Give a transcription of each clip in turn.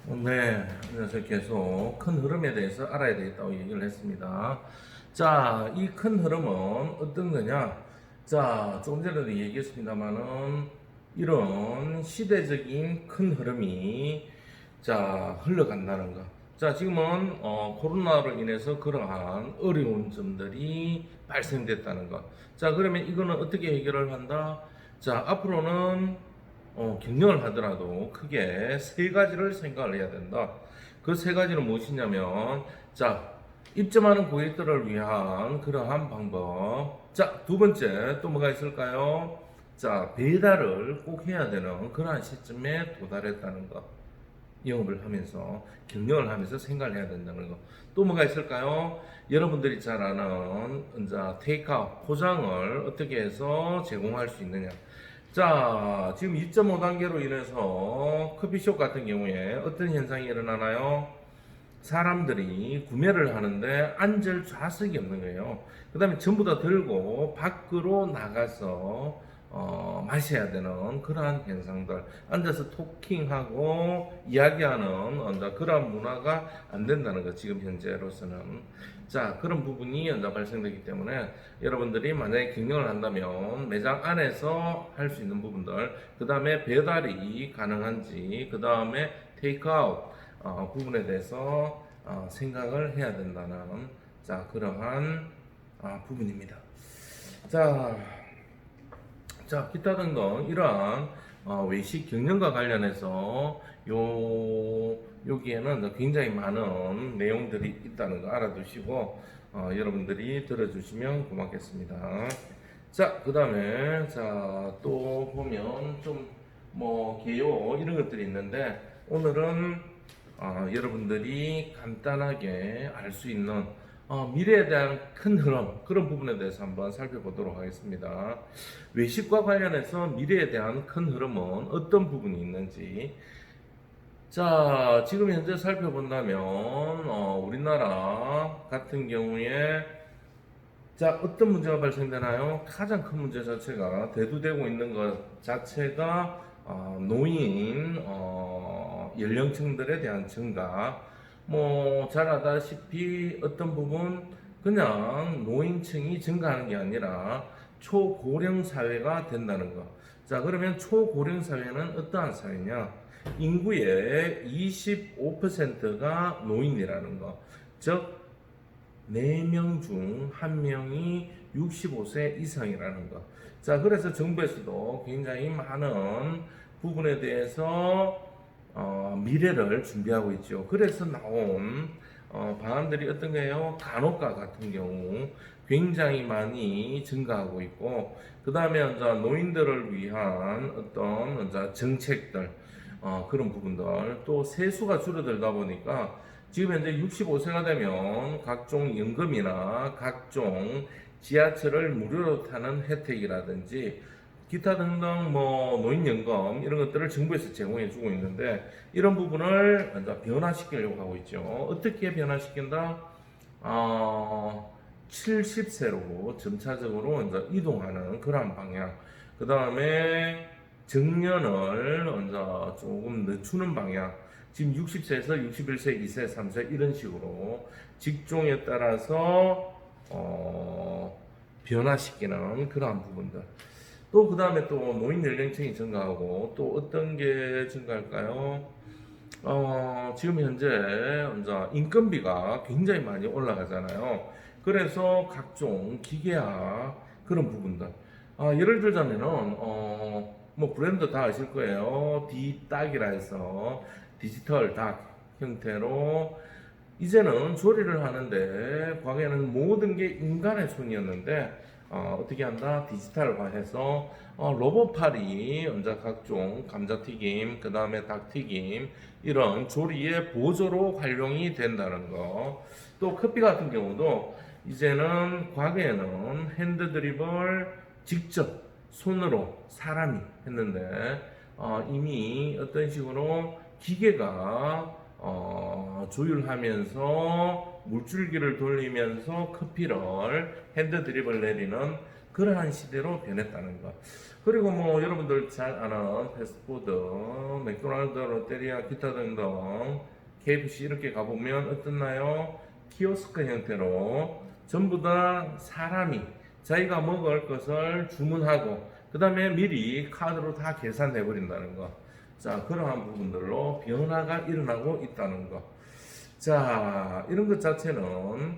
네, 그래서 계속 큰 흐름에 대해서 알아야 되겠다고 얘기를 했습니다. 자, 이 큰 흐름은 어떤 거냐? 자, 조금 전에도 얘기했습니다만은 이런 시대적인 큰 흐름이 자 흘러간다는 거. 자, 지금은 코로나로 인해서 그러한 어려운 점들이 발생됐다는 거. 자, 그러면 이거는 어떻게 해결을 한다? 자, 앞으로는 경영을 하더라도 크게 세 가지를 생각을 해야 된다. 그 세 가지는 무엇이냐면, 자, 입점하는 고객들을 위한 그러한 방법. 자, 두 번째, 또 뭐가 있을까요? 자, 배달을 꼭 해야 되는 그러한 시점에 도달했다는 것. 영업을 하면서, 경영을 하면서 생각을 해야 된다는 거. 또 뭐가 있을까요? 여러분들이 잘 아는, 이제, 테이크아웃, 포장을 어떻게 해서 제공할 수 있느냐. 자, 지금 2.5단계로 인해서 커피숍 같은 경우에 어떤 현상이 일어나나요? 사람들이 구매를 하는데 앉을 좌석이 없는 거예요. 그 다음에 전부 다 들고 밖으로 나가서 마셔야 되는 그러한 현상들, 앉아서 토킹하고 이야기하는 그런 문화가 안 된다는 거, 지금 현재로서는. 자, 그런 부분이 발생되기 때문에 여러분들이 만약에 경영을 한다면 매장 안에서 할 수 있는 부분들, 그 다음에 배달이 가능한지, 그 다음에 테이크아웃 부분에 대해서 생각을 해야 된다는, 자, 그러한 부분입니다. 자, 기타 등등 이러한 외식 경영과 관련해서 여기에는 굉장히 많은 내용들이 있다는 거 알아두시고 여러분들이 들어주시면 고맙겠습니다. 자, 그 다음에 또 보면 좀 뭐 개요 이런 것들이 있는데, 오늘은 여러분들이 간단하게 알 수 있는 미래에 대한 큰 흐름, 그런 부분에 대해서 한번 살펴보도록 하겠습니다. 외식과 관련해서 미래에 대한 큰 흐름은 어떤 부분이 있는지. 자, 지금 현재 살펴본다면 우리나라 같은 경우에 자, 어떤 문제가 발생되나요? 가장 큰 문제 자체가 대두되고 있는 것 자체가 노인 연령층들에 대한 증가. 뭐 잘 아다시피 어떤 부분 그냥 노인층이 증가하는 게 아니라 초고령 사회가 된다는 거. 자, 그러면 초고령 사회는 어떠한 사회냐? 인구의 25%가 노인이라는 거. 즉 4명 중 1명이 65세 이상이라는 것. 자, 그래서 정부에서도 굉장히 많은 부분에 대해서 미래를 준비하고 있죠. 그래서 나온 방안들이 어떤 거예요? 간호과 같은 경우 굉장히 많이 증가하고 있고, 그 다음에 노인들을 위한 어떤 정책들, 그런 부분들, 또 세수가 줄어들다 보니까 지금 현재 65세가 되면 각종 연금이나 각종 지하철을 무료로 타는 혜택이라든지 기타 등등 뭐 노인연금 이런 것들을 정부에서 제공해 주고 있는데, 이런 부분을 이제 변화시키려고 하고 있죠. 어떻게 변화시킨다? 70세로 점차적으로 이제 이동하는 그런 방향. 그 다음에 정년을 이제 조금 늦추는 방향. 지금 60세에서 61세, 2세, 3세 이런 식으로 직종에 따라서 변화시키는 그러한 부분들. 또 그 다음에 또 노인 연령층이 증가하고 또 어떤 게 증가할까요? 지금 현재 이제 인건비가 굉장히 많이 올라가잖아요. 그래서 각종 기계화 그런 부분들. 예를 들자면은 뭐 브랜드 다 아실 거예요. 디딱이라 해서 디지털 닭 형태로 이제는 조리를 하는데, 과거에는 모든 게 인간의 손이었는데 어떻게 한다? 디지털화해서 로봇팔이 이제 각종 감자튀김, 그 다음에 닭튀김 이런 조리의 보조로 활용이 된다는 거. 또 커피 같은 경우도 이제는 과거에는 핸드드립을 직접 손으로 사람이 했는데 이미 어떤 식으로 기계가 조율하면서 물줄기를 돌리면서 커피를 핸드드립을 내리는 그러한 시대로 변했다는 거. 그리고 뭐 여러분들 잘 아는 패스트푸드, 맥도날드, 롯데리아, 기타 등등 KFC 이렇게 가보면 어떻나요? 키오스크 형태로 전부 다 사람이 자기가 먹을 것을 주문하고 그 다음에 미리 카드로 다 계산해 버린다는 거. 자, 그러한 부분들로 변화가 일어나고 있다는 거. 자, 이런 것 자체는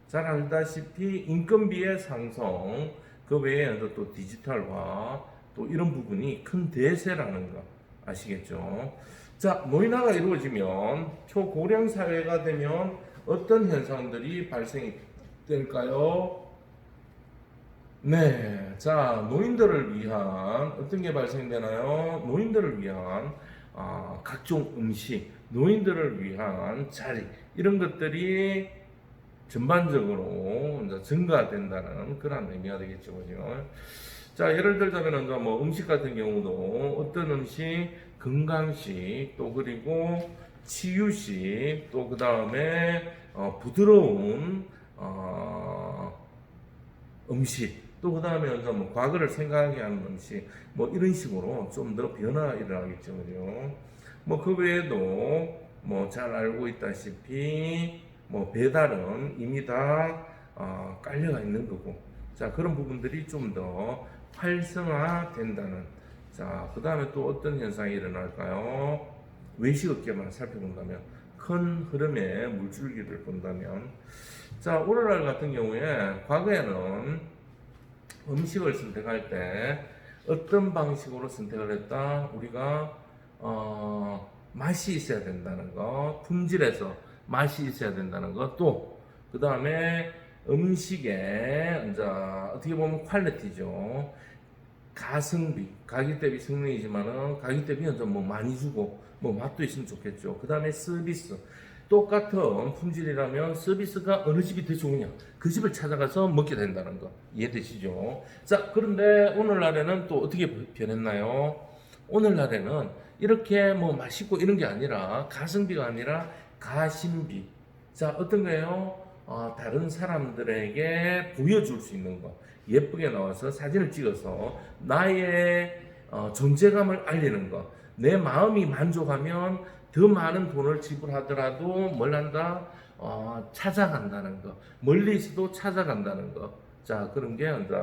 잘 알다시피 인건비의 상승, 그 외에 또 디지털화, 또 이런 부분이 큰 대세라는 거 아시겠죠? 자, 노인화가 이루어지면 초고령 사회가 되면 어떤 현상들이 발생이 될까요? 네, 자, 노인들을 위한 어떤 게 발생되나요? 노인들을 위한 각종 음식, 노인들을 위한 자리 이런 것들이 전반적으로 이제 증가된다는 그런 의미가 되겠죠, 그죠? 자, 예를 들자면 이제 뭐 음식 같은 경우도 어떤 음식, 건강식, 또 그리고 치유식, 또 그 다음에 부드러운 음식, 또 그 다음에 이제 뭐 과거를 생각하게 하는 음식, 뭐 이런 식으로 좀 더 변화가 일어나겠죠, 그죠? 뭐 그 외에도 뭐 잘 알고 있다시피 뭐 배달은 이미 다 깔려가 있는 거고, 자, 그런 부분들이 좀 더 활성화된다는. 자, 그 다음에 또 어떤 현상이 일어날까요? 외식업계만 살펴본다면, 큰 흐름의 물줄기를 본다면, 자, 오늘날 같은 경우에 과거에는 음식을 선택할 때 어떤 방식으로 선택을 했다? 우리가 맛이 있어야 된다는 거, 품질에서 맛이 있어야 된다는 거, 또 그 다음에 음식의 이제 어떻게 보면 퀄리티죠. 가성비, 가격 대비 성능이지만은 가격 대비는 좀 뭐 많이 주고 뭐 맛도 있으면 좋겠죠. 그 다음에 서비스, 똑같은 품질이라면 서비스가 어느 집이 더 좋으냐, 그 집을 찾아가서 먹게 된다는 거 이해되시죠? 자, 그런데 오늘날에는 또 어떻게 변했나요? 오늘날에는 이렇게 뭐 맛있고 이런 게 아니라 가성비가 아니라 가심비. 자, 어떤 거예요? 다른 사람들에게 보여줄 수 있는 거, 예쁘게 나와서 사진을 찍어서 나의 존재감을 알리는 거, 내 마음이 만족하면 더 많은 돈을 지불하더라도 뭘 한다? 찾아간다는 거, 멀리 있어도 찾아간다는 거. 자, 그런 게 이제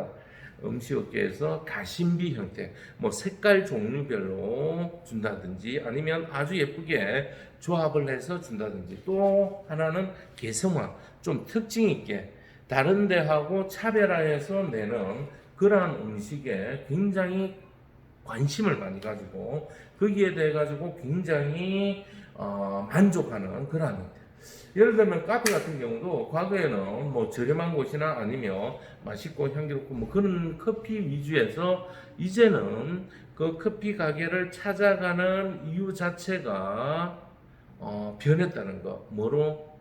음식업계에서 가심비 형태, 뭐 색깔 종류별로 준다든지 아니면 아주 예쁘게 조합을 해서 준다든지, 또 하나는 개성화, 좀 특징 있게 다른 데하고 차별화해서 내는 그러한 음식에 굉장히 관심을 많이 가지고 거기에 대해 가지고 굉장히 만족하는 그러한 형태. 예를 들면 카페 같은 경우도 과거에는 뭐 저렴한 곳이나 아니면 맛있고 향기롭고 뭐 그런 커피 위주에서 이제는 그 커피 가게를 찾아가는 이유 자체가 변했다는 거. 뭐로?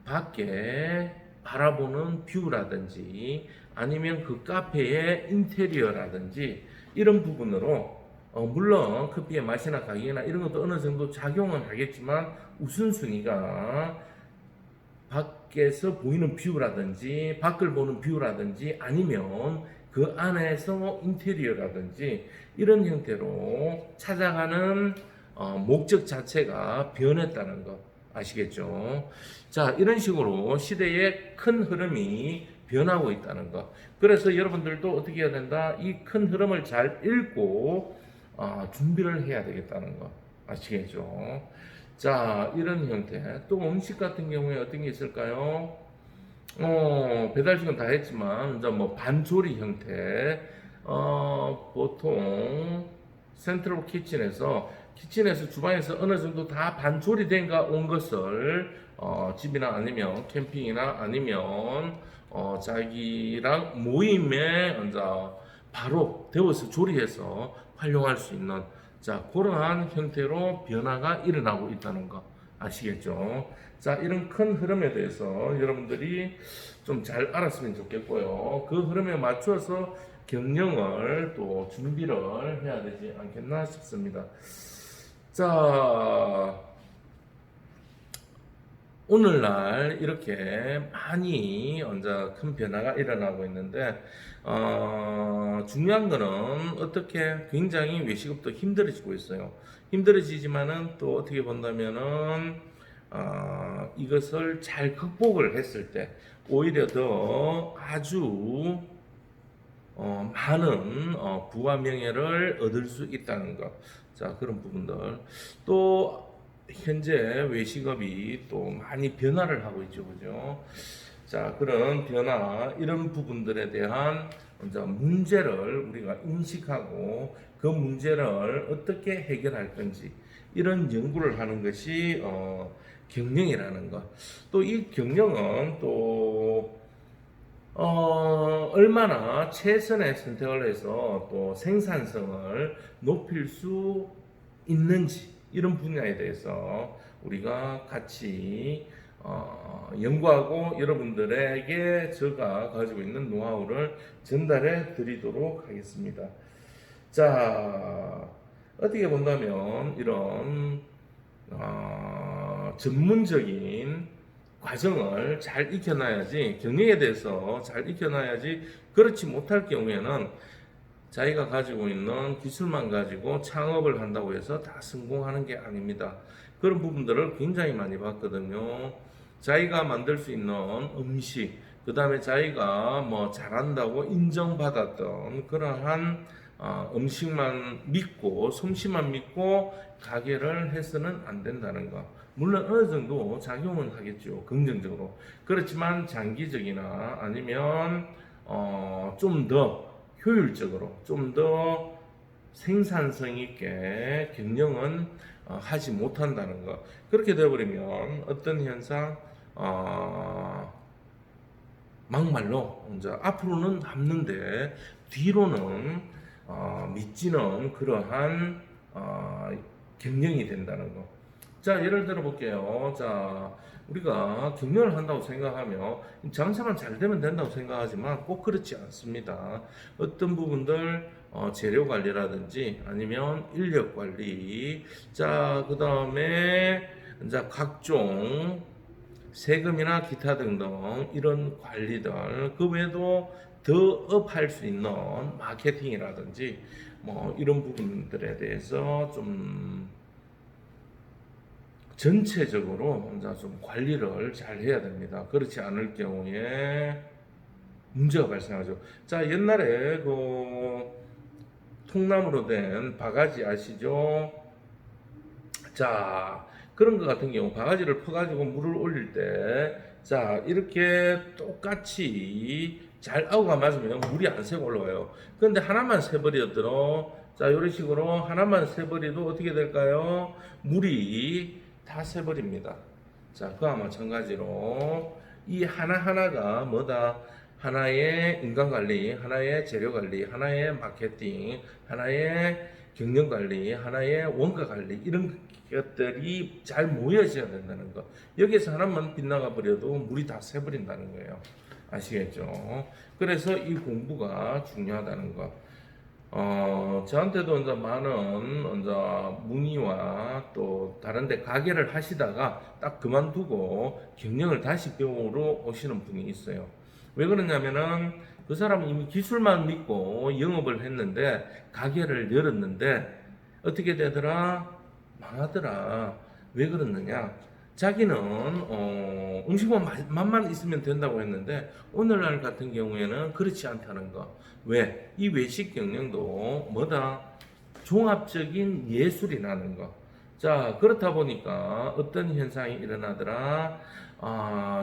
밖에 바라보는 뷰라든지 아니면 그 카페의 인테리어라든지 이런 부분으로 물론 커피의 맛이나 가격이나 이런 것도 어느 정도 작용은 하겠지만 우선순위가 밖에서 보이는 뷰라든지 밖을 보는 뷰라든지 아니면 그 안에서 인테리어라든지 이런 형태로 찾아가는 목적 자체가 변했다는 거 아시겠죠? 자, 이런 식으로 시대의 큰 흐름이 변하고 있다는 거. 그래서 여러분들도 어떻게 해야 된다? 이 큰 흐름을 잘 읽고 준비를 해야 되겠다는 거 아시겠죠? 자, 이런 형태. 또 음식 같은 경우에 어떤 게 있을까요? 배달식은 다 했지만 이제 뭐 반조리 형태. 보통 센트럴 키친에서 주방에서 어느 정도 다 반조리된가 온 것을 집이나 아니면 캠핑이나 아니면 자기랑 모임에 이제 바로 데워서 조리해서 활용할 수 있는, 자, 그러한 형태로 변화가 일어나고 있다는 거 아시겠죠? 자, 이런 큰 흐름에 대해서 여러분들이 좀 잘 알았으면 좋겠고요. 그 흐름에 맞춰서 경영을 또 준비를 해야 되지 않겠나 싶습니다. 자, 오늘날 이렇게 많이 이제 큰 변화가 일어나고 있는데, 중요한 거는 어떻게 굉장히 외식업도 힘들어지고 있어요. 힘들어지지만은 또 어떻게 본다면은, 이것을 잘 극복을 했을 때 오히려 더 아주 많은 부와 명예를 얻을 수 있다는 것. 자, 그런 부분들. 또 현재 외식업이 또 많이 변화를 하고 있죠, 그죠? 자, 그런 변화, 이런 부분들에 대한 이제 문제를 우리가 인식하고 그 문제를 어떻게 해결할 건지 이런 연구를 하는 것이 경영이라는 것. 또 이 경영은 또 얼마나 최선의 선택을 해서 또 생산성을 높일 수 있는지 이런 분야에 대해서 우리가 같이 연구하고 여러분들에게 제가 가지고 있는 노하우를 전달해 드리도록 하겠습니다. 자, 어떻게 본다면 이런 전문적인 과정을 잘 익혀놔야지, 경영에 대해서 잘 익혀놔야지. 그렇지 못할 경우에는 자기가 가지고 있는 기술만 가지고 창업을 한다고 해서 다 성공하는 게 아닙니다. 그런 부분들을 굉장히 많이 봤거든요. 자기가 만들 수 있는 음식, 그 다음에 자기가 뭐 잘한다고 인정받았던 그러한 음식만 믿고 솜씨만 믿고 가게를 해서는 안 된다는 거. 물론 어느 정도 작용은 하겠죠, 긍정적으로. 그렇지만 장기적이나 아니면 좀 더 효율적으로, 좀 더 생산성 있게 경영은 하지 못한다는 거. 그렇게 되어버리면 어떤 현상, 막말로 이제 앞으로는 남는데 뒤로는 믿지는 그러한 경영이 된다는 거. 자, 예를 들어 볼게요. 자, 우리가 경영을 한다고 생각하면 장사만 잘 되면 된다고 생각하지만 꼭 그렇지 않습니다. 어떤 부분들 재료 관리라든지 아니면 인력 관리, 자, 그 다음에 이제 각종 세금이나 기타 등등 이런 관리들, 그 외에도 더 업할 수 있는 마케팅이라든지 뭐 이런 부분들에 대해서 좀 전체적으로 이제 좀 관리를 잘 해야 됩니다. 그렇지 않을 경우에 문제가 발생하죠. 자, 옛날에 그 통나무로 된 바가지 아시죠? 자, 그런 것 같은 경우 바가지를 퍼가지고 물을 올릴 때, 자, 이렇게 똑같이 잘 아우가 맞으면 물이 안 새고 올라와요. 그런데 하나만 새버리더러, 자, 이런 식으로 하나만 새버리도 어떻게 될까요? 물이 다 새버립니다. 자, 그와 마찬가지로 이 하나하나가 뭐다? 하나의 인간관리, 하나의 재료관리, 하나의 마케팅, 하나의 경영관리, 하나의 원가관리, 이런 것들이 잘 모여져야 된다는 거. 여기에서 하나만 빗나가 버려도 물이 다 새버린다는 거예요. 아시겠죠? 그래서 이 공부가 중요하다는 거. 저한테도 이제 많은 이제 문의와 또 다른데 가게를 하시다가 딱 그만두고 경영을 다시 배우러 오시는 분이 있어요. 왜 그러냐면은 그 사람은 이미 기술만 믿고 영업을 했는데 가게를 열었는데 어떻게 되더라? 망하더라. 왜 그러느냐? 자기는 음식만 맛만 있으면 된다고 했는데 오늘날 같은 경우에는 그렇지 않다는 거. 왜? 이 외식 경영도 뭐다? 종합적인 예술이라는 거. 자, 그렇다 보니까 어떤 현상이 일어나더라?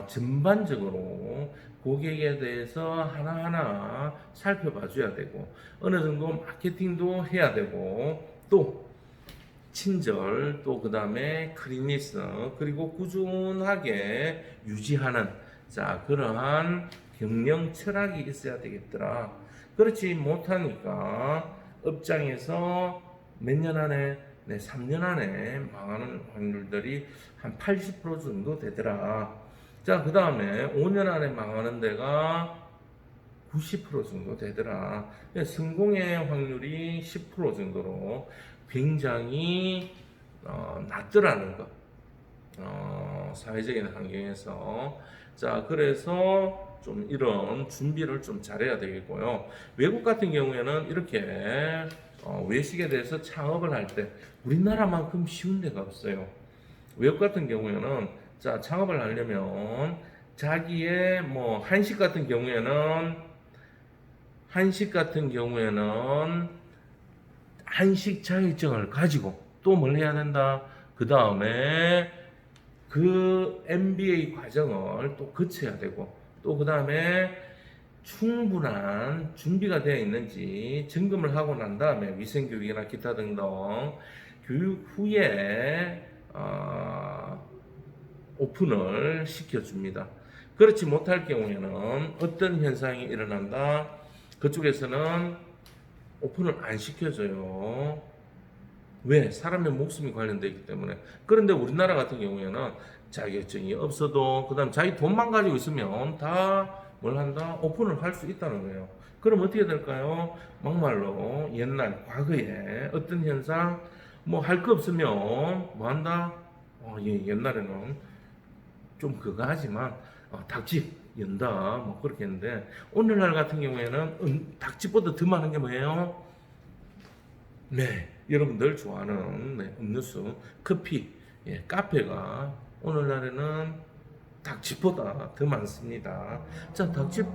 전반적으로 고객에 대해서 하나하나 살펴봐 줘야 되고, 어느 정도 마케팅도 해야 되고, 또 친절, 또 그 다음에 클린니스, 그리고 꾸준하게 유지하는, 자, 그러한 경영 철학이 있어야 되겠더라. 그렇지 못하니까 업장에서 몇 년 안에, 네, 3년 안에 망하는 확률들이 한 80% 정도 되더라. 자, 그 다음에 5년 안에 망하는 데가 90% 정도 되더라. 성공의 확률이 10% 정도로 굉장히 낮더라는 거. 사회적인 환경에서. 자, 그래서 좀 이런 준비를 좀 잘해야 되겠고요. 외국 같은 경우에는 이렇게 외식에 대해서 창업을 할 때 우리나라만큼 쉬운 데가 없어요. 외국 같은 경우에는 자, 창업을 하려면 자기의 뭐 한식 같은 경우에는 한식 자격증을 가지고 또 뭘 해야 된다? 그 다음에 그 MBA 과정을 또 거쳐야 되고 또 그 다음에 충분한 준비가 되어 있는지 점검을 하고 난 다음에 위생교육이나 기타 등등 교육 후에 오픈을 시켜줍니다. 그렇지 못할 경우에는 어떤 현상이 일어난다? 그쪽에서는 오픈을 안 시켜줘요. 왜? 사람의 목숨이 관련되어 있기 때문에. 그런데 우리나라 같은 경우에는 자격증이 없어도 그다음 자기 돈만 가지고 있으면 다 뭘 한다? 오픈을 할 수 있다는 거예요. 그럼 어떻게 될까요? 막말로 옛날 과거에 어떤 현상 뭐 할 거 없으면 뭐 한다? 옛날에는 좀 그거 하지만 닭집 연다 뭐 그렇게 했는데 오늘날 같은 경우에는 닭집보다 더 많은 게 뭐예요? 네, 여러분들 좋아하는 음료수, 커피, 카페가 오늘날에는 닭집보다 더 많습니다. 자, 닭집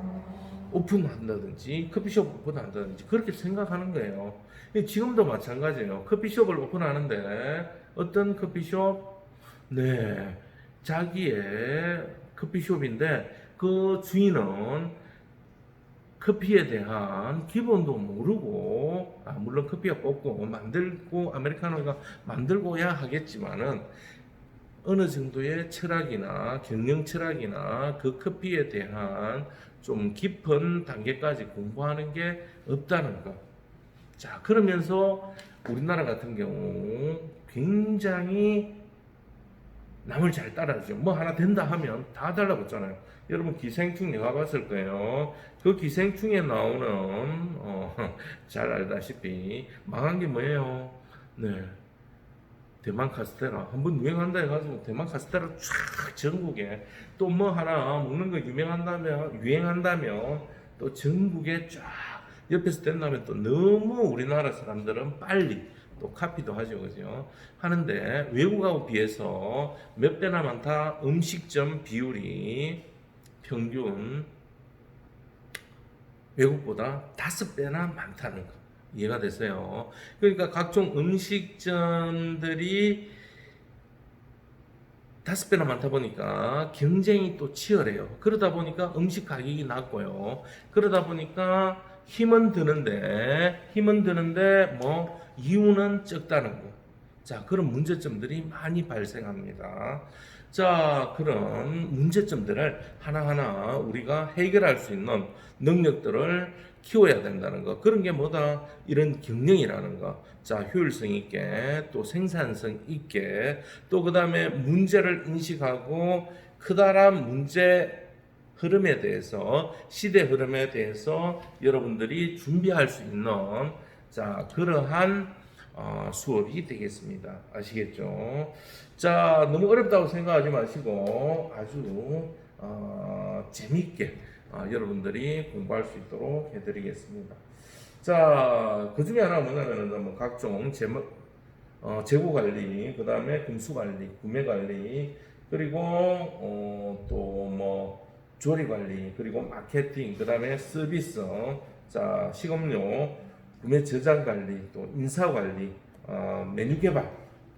오픈한다든지 커피숍 오픈한다든지 그렇게 생각하는 거예요. 지금도 마찬가지예요. 커피숍을 오픈하는데 어떤 커피숍? 네, 자기의 커피숍인데 그 주인은 커피에 대한 기본도 모르고 물론 커피가 뽑고 만들고 아메리카노가 만들고야 하겠지만은 어느 정도의 철학이나 경영 철학이나 그 커피에 대한 좀 깊은 단계까지 공부하는 게 없다는 것. 자, 그러면서 우리나라 같은 경우 굉장히 남을 잘 따라하죠. 뭐 하나 된다 하면 다 달라붙잖아요. 여러분 기생충 영화 봤을 거예요. 그 기생충에 나오는 잘 알다시피 망한 게 뭐예요? 네, 대만 카스테라 한번 유행한다 해가지고 대만 카스테라 쫙 전국에 또 뭐 하나 먹는 거 유행한다면 또 전국에 쫙 옆에서 된다면 또 너무 우리나라 사람들은 빨리 또 카피도 하죠, 그죠? 하는데 외국하고 비해서 몇 배나 많다? 음식점 비율이 평균 외국보다 5배나 많다는 거 이해가 되세요? 그러니까 각종 음식점들이 5배나 많다 보니까 경쟁이 또 치열해요. 그러다 보니까 음식 가격이 낮고요. 그러다 보니까 힘은 드는데 뭐 이유는 적다는 거. 자, 그런 문제점들이 많이 발생합니다. 자, 그런 문제점들을 하나하나 우리가 해결할 수 있는 능력들을 키워야 된다는 거. 그런 게 뭐다? 이런 경영이라는 거. 자, 효율성 있게, 또 생산성 있게, 또 그 다음에 문제를 인식하고 커다란 문제 흐름에 대해서, 시대 흐름에 대해서 여러분들이 준비할 수 있는 자, 그러한 수업이 되겠습니다. 아시겠죠? 자, 너무 어렵다고 생각하지 마시고 아주 재밌게 여러분들이 공부할 수 있도록 해드리겠습니다. 자, 그 중에 하나가 뭐냐면은 뭐 각종 재고 관리, 그 다음에 금수 관리, 구매 관리, 그리고 또 뭐 조리 관리, 그리고 마케팅, 그 다음에 서비스, 자, 식음료, 구매 저장 관리, 또 인사 관리, 메뉴 개발,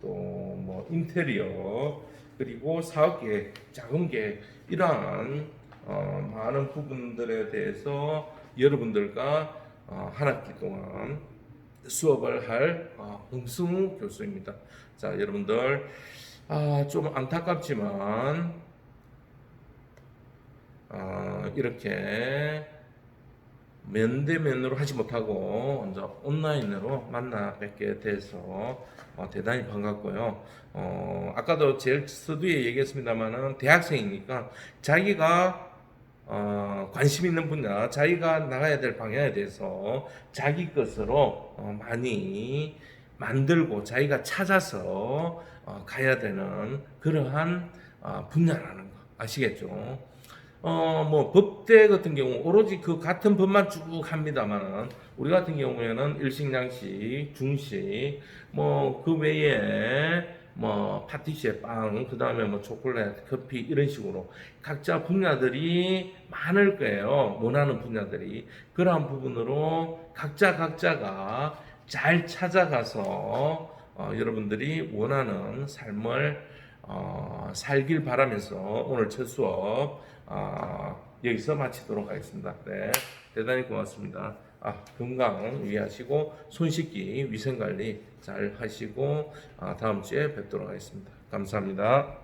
또 뭐 인테리어, 그리고 사업 계획, 자금 계획 이러한 많은 부분들에 대해서 여러분들과 한 학기 동안 수업을 할 홍승우 교수입니다. 자, 여러분들 좀 안타깝지만 이렇게 면대면으로 하지 못하고 이제 온라인으로 만나 뵙게 돼서 대단히 반갑고요. 아까도 제일 서두에 얘기했습니다만은 대학생이니까 자기가 관심 있는 분야, 자기가 나가야 될 방향에 대해서 자기 것으로 많이 만들고 자기가 찾아서 가야 되는 그러한 분야라는 거 아시겠죠? 뭐 법대 같은 경우 오로지 그 같은 법만 쭉 합니다만은 우리 같은 경우에는 일식, 양식, 중식 뭐 그 외에 뭐 파티시에 빵, 그 다음에 뭐 초콜릿, 커피 이런 식으로 각자 분야들이 많을 거예요. 원하는 분야들이 그러한 부분으로 각자가 잘 찾아가서 여러분들이 원하는 삶을 살길 바라면서 오늘 첫 수업 여기서 마치도록 하겠습니다. 네, 대단히 고맙습니다. 건강 유의하시고 손 씻기, 위생 관리 잘 하시고 다음 주에 뵙도록 하겠습니다. 감사합니다.